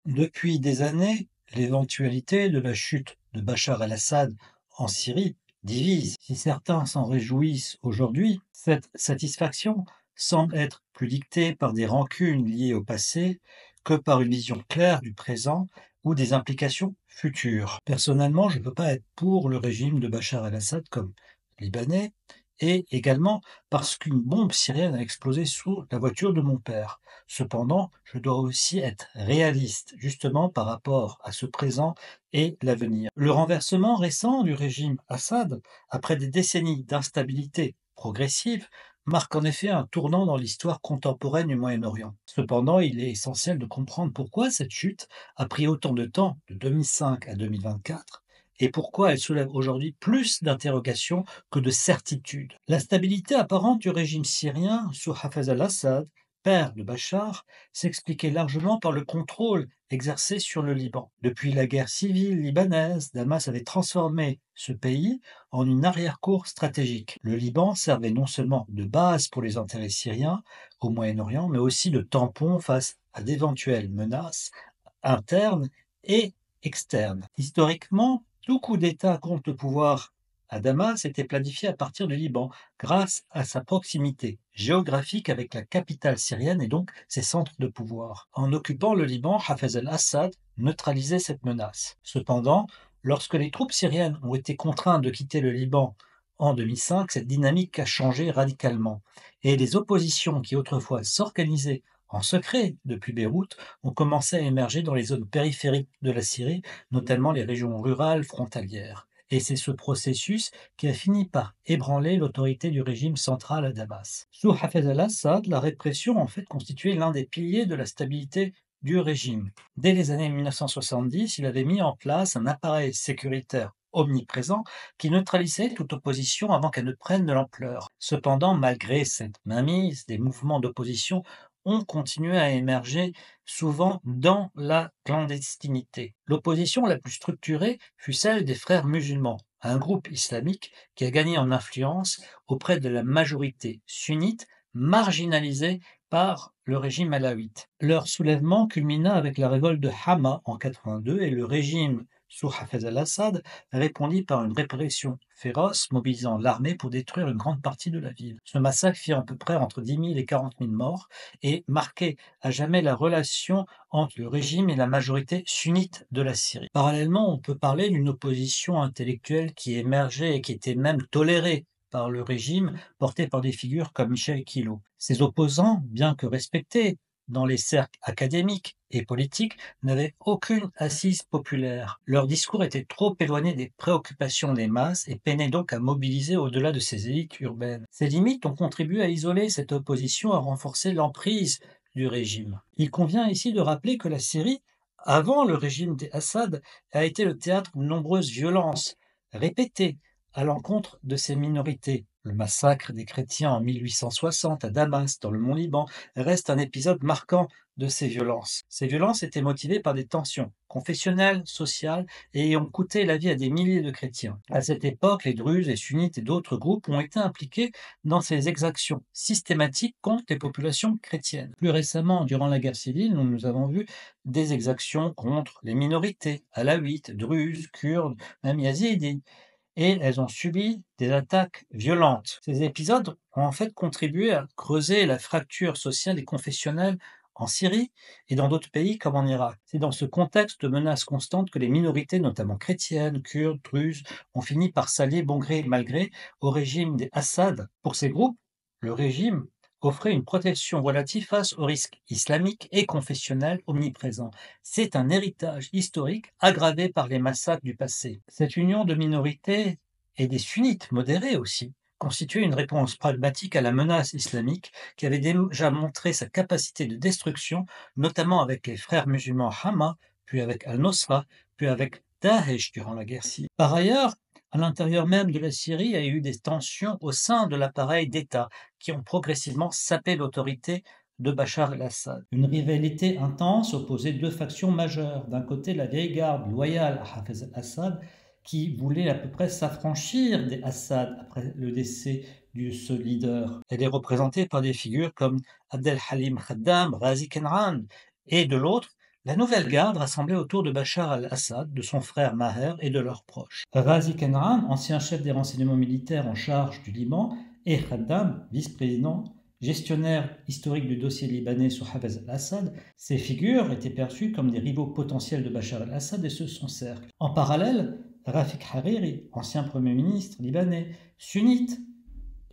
Depuis des années, l'éventualité de la chute de Bachar el-Assad en Syrie divise. Si certains s'en réjouissent aujourd'hui, cette satisfaction semble être plus dictée par des rancunes liées au passé que par une vision claire du présent ou des implications futures. Personnellement, je ne peux pas être pour le régime de Bachar el-Assad comme Libanais, et également parce qu'une bombe syrienne a explosé sous la voiture de mon père. Cependant, je dois aussi être réaliste, justement par rapport à ce présent et l'avenir. Le renversement récent du régime Assad, après des décennies d'instabilité progressive, marque en effet un tournant dans l'histoire contemporaine du Moyen-Orient. Cependant, il est essentiel de comprendre pourquoi cette chute a pris autant de temps, de 2005 à 2024, et pourquoi elle soulève aujourd'hui plus d'interrogations que de certitudes. La stabilité apparente du régime syrien sous Hafez al-Assad, père de Bachar, s'expliquait largement par le contrôle exercé sur le Liban. Depuis la guerre civile libanaise, Damas avait transformé ce pays en une arrière-cour stratégique. Le Liban servait non seulement de base pour les intérêts syriens au Moyen-Orient, mais aussi de tampon face à d'éventuelles menaces internes et externes. Historiquement, tout coup d'État contre le pouvoir à Damas était planifié à partir du Liban, grâce à sa proximité géographique avec la capitale syrienne et donc ses centres de pouvoir. En occupant le Liban, Hafez al-Assad neutralisait cette menace. Cependant, lorsque les troupes syriennes ont été contraintes de quitter le Liban en 2005, cette dynamique a changé radicalement. Et les oppositions qui autrefois s'organisaient en secret depuis Beyrouth ont commencé à émerger dans les zones périphériques de la Syrie, notamment les régions rurales frontalières. Et c'est ce processus qui a fini par ébranler l'autorité du régime central à Damas. Sous Hafez al-Assad, la répression en fait constituait l'un des piliers de la stabilité du régime. Dès les années 1970, il avait mis en place un appareil sécuritaire omniprésent qui neutralisait toute opposition avant qu'elle ne prenne de l'ampleur. Cependant, malgré cette mainmise, des mouvements d'opposition ont continué à émerger, souvent dans la clandestinité. L'opposition la plus structurée fut celle des Frères musulmans, un groupe islamique qui a gagné en influence auprès de la majorité sunnite marginalisée par le régime alawite. Leur soulèvement culmina avec la révolte de Hama en 82 et le régime sous Hafez al-Assad répondit par une répression féroce, mobilisant l'armée pour détruire une grande partie de la ville. Ce massacre fit à peu près entre 10 000 et 40 000 morts et marquait à jamais la relation entre le régime et la majorité sunnite de la Syrie. Parallèlement, on peut parler d'une opposition intellectuelle qui émergeait et qui était même tolérée par le régime, porté par des figures comme Michel Quilot. Ces opposants, bien que respectés dans les cercles académiques et politiques, n'avaient aucune assise populaire. Leur discours était trop éloigné des préoccupations des masses et peinaient donc à mobiliser au-delà de ces élites urbaines. Ces limites ont contribué à isoler cette opposition, à renforcer l'emprise du régime. Il convient ici de rappeler que la Syrie, avant le régime d'Assad, a été le théâtre de nombreuses violences répétées à l'encontre de ces minorités. Le massacre des chrétiens en 1860 à Damas, dans le Mont-Liban, reste un épisode marquant de ces violences. Ces violences étaient motivées par des tensions confessionnelles, sociales, et ont coûté la vie à des milliers de chrétiens. À cette époque, les Druzes, les Sunnites et d'autres groupes ont été impliqués dans ces exactions systématiques contre les populations chrétiennes. Plus récemment, durant la guerre civile, nous avons vu des exactions contre les minorités, alaouites, druzes, kurdes, même yazidis, et elles ont subi des attaques violentes. Ces épisodes ont en fait contribué à creuser la fracture sociale et confessionnelle en Syrie et dans d'autres pays comme en Irak. C'est dans ce contexte de menaces constantes que les minorités, notamment chrétiennes, kurdes, druzes, ont fini par s'allier bon gré mal gré au régime des Assad. Pour ces groupes, le régime offrait une protection relative face aux risques islamiques et confessionnels omniprésents. C'est un héritage historique aggravé par les massacres du passé. Cette union de minorités et des sunnites modérés aussi constituait une réponse pragmatique à la menace islamique qui avait déjà montré sa capacité de destruction, notamment avec les frères musulmans Hama, puis avec Al-Nosra, puis avec Daesh durant la guerre civile. Par ailleurs, à l'intérieur même de la Syrie, il y a eu des tensions au sein de l'appareil d'État qui ont progressivement sapé l'autorité de Bachar el-Assad. Une rivalité intense opposait deux factions majeures. D'un côté, la vieille garde loyale à Hafez al-Assad, qui voulait à peu près s'affranchir des Assad après le décès de ce leader. Elle est représentée par des figures comme Abdel Halim Khaddam, Razi Kenran, et de l'autre, La nouvelle garde rassemblait autour de Bachar al-Assad, de son frère Maher et de leurs proches. Ghazi Kanran, ancien chef des renseignements militaires en charge du Liban, et Khaddam, vice-président, gestionnaire historique du dossier libanais sur Hafez al-Assad, ces figures étaient perçues comme des rivaux potentiels de Bachar al-Assad et son cercle. En parallèle, Rafik Hariri, ancien premier ministre libanais, sunnite,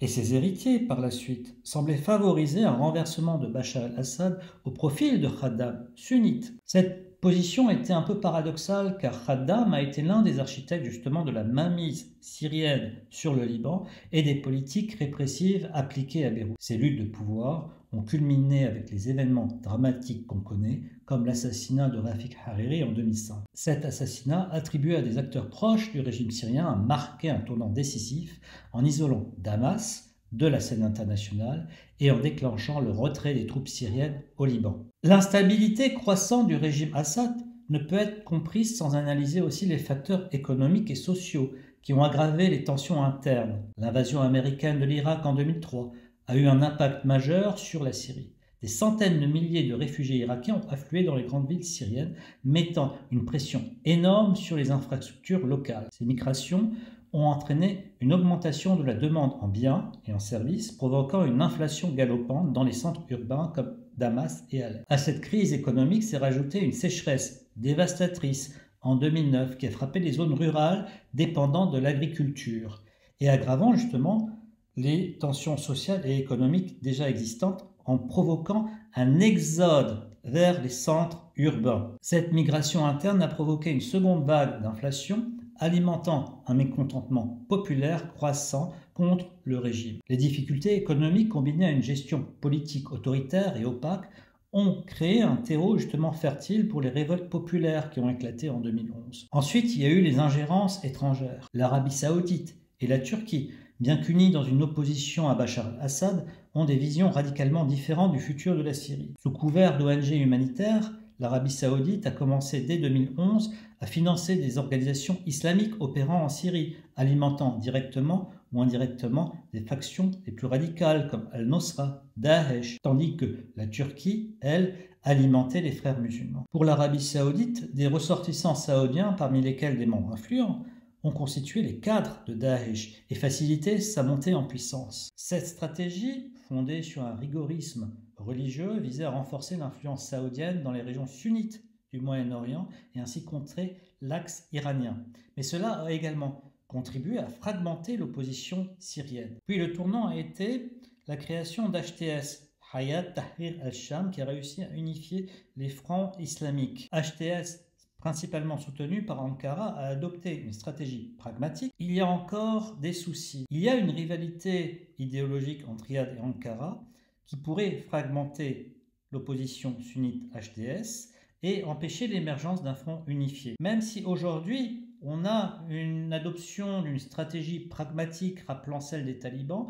et ses héritiers par la suite, semblaient favoriser un renversement de Bachar el-Assad au profit de Khaddam, sunnite. Cette position était un peu paradoxale car Khaddam a été l'un des architectes justement de la mainmise syrienne sur le Liban et des politiques répressives appliquées à Beyrouth. Ces luttes de pouvoir ont culminé avec les événements dramatiques qu'on connaît, comme l'assassinat de Rafik Hariri en 2005. Cet assassinat, attribué à des acteurs proches du régime syrien, a marqué un tournant décisif en isolant Damas de la scène internationale et en déclenchant le retrait des troupes syriennes au Liban. L'instabilité croissante du régime Assad ne peut être comprise sans analyser aussi les facteurs économiques et sociaux qui ont aggravé les tensions internes. L'invasion américaine de l'Irak en 2003 a eu un impact majeur sur la Syrie. Des centaines de milliers de réfugiés irakiens ont afflué dans les grandes villes syriennes, mettant une pression énorme sur les infrastructures locales. Ces migrations ont entraîné une augmentation de la demande en biens et en services, provoquant une inflation galopante dans les centres urbains comme Damas et Alep. À cette crise économique s'est rajoutée une sécheresse dévastatrice en 2009 qui a frappé les zones rurales dépendantes de l'agriculture et aggravant justement les tensions sociales et économiques déjà existantes en provoquant un exode vers les centres urbains. Cette migration interne a provoqué une seconde vague d'inflation, alimentant un mécontentement populaire croissant contre le régime. Les difficultés économiques combinées à une gestion politique autoritaire et opaque ont créé un terreau justement fertile pour les révoltes populaires qui ont éclaté en 2011. Ensuite, il y a eu les ingérences étrangères. L'Arabie saoudite et la Turquie, bien qu'unies dans une opposition à Bachar al-Assad, ont des visions radicalement différentes du futur de la Syrie. Sous couvert d'ONG humanitaires, l'Arabie saoudite a commencé dès 2011 à financer des organisations islamiques opérant en Syrie, alimentant directement ou indirectement des factions les plus radicales comme Al-Nosra, Daesh, tandis que la Turquie, elle, alimentait les frères musulmans. Pour l'Arabie saoudite, des ressortissants saoudiens, parmi lesquels des membres influents, ont constitué les cadres de Daesh et facilité sa montée en puissance. Cette stratégie, fondée sur un rigorisme religieux, visait à renforcer l'influence saoudienne dans les régions sunnites du Moyen-Orient et ainsi contrer l'axe iranien. Mais cela a également contribué à fragmenter l'opposition syrienne. Puis le tournant a été la création d'HTS, Hayat Tahrir al-Sham, qui a réussi à unifier les fronts islamiques. HTS, principalement soutenu par Ankara, a adopté une stratégie pragmatique. Il y a encore des soucis. Il y a une rivalité idéologique entre Riyad et Ankara qui pourrait fragmenter l'opposition sunnite HTS et empêcher l'émergence d'un front unifié. Même si aujourd'hui, on a une adoption d'une stratégie pragmatique rappelant celle des talibans,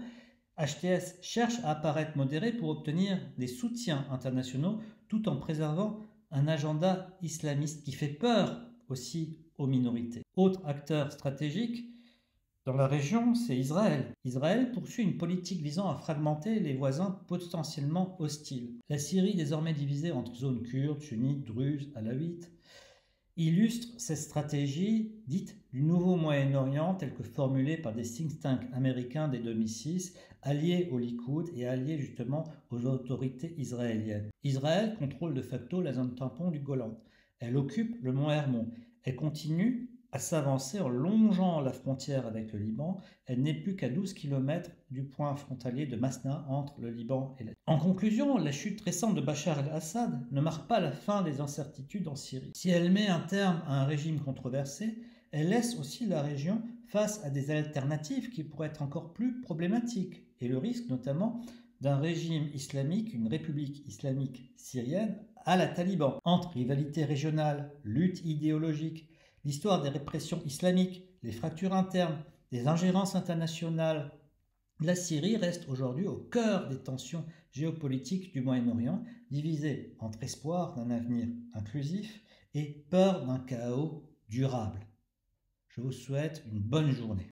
HTS cherche à apparaître modéré pour obtenir des soutiens internationaux tout en préservant un agenda islamiste qui fait peur aussi aux minorités. Autre acteur stratégique dans la région, c'est Israël. Israël poursuit une politique visant à fragmenter les voisins potentiellement hostiles. La Syrie, désormais divisée entre zones kurdes, sunnites, druzes, alaouites, illustre cette stratégie dite du nouveau Moyen-Orient telle que formulée par des think tanks américains dès 2006, alliés au Likoud et alliés justement aux autorités israéliennes. Israël contrôle de facto la zone tampon du Golan. Elle occupe le mont Hermon. Elle continue à s'avancer en longeant la frontière avec le Liban. Elle n'est plus qu'à 12 km du point frontalier de Masna entre le Liban et la Turquie. En conclusion, la chute récente de Bachar el-Assad ne marque pas la fin des incertitudes en Syrie. Si elle met un terme à un régime controversé, elle laisse aussi la région face à des alternatives qui pourraient être encore plus problématiques et le risque notamment d'un régime islamique, une république islamique syrienne à la Taliban. Entre rivalité régionale, lutte idéologique, l'histoire des répressions islamiques, les fractures internes, des ingérences internationales, la Syrie reste aujourd'hui au cœur des tensions géopolitiques du Moyen-Orient, divisée entre espoir d'un avenir inclusif et peur d'un chaos durable. Je vous souhaite une bonne journée.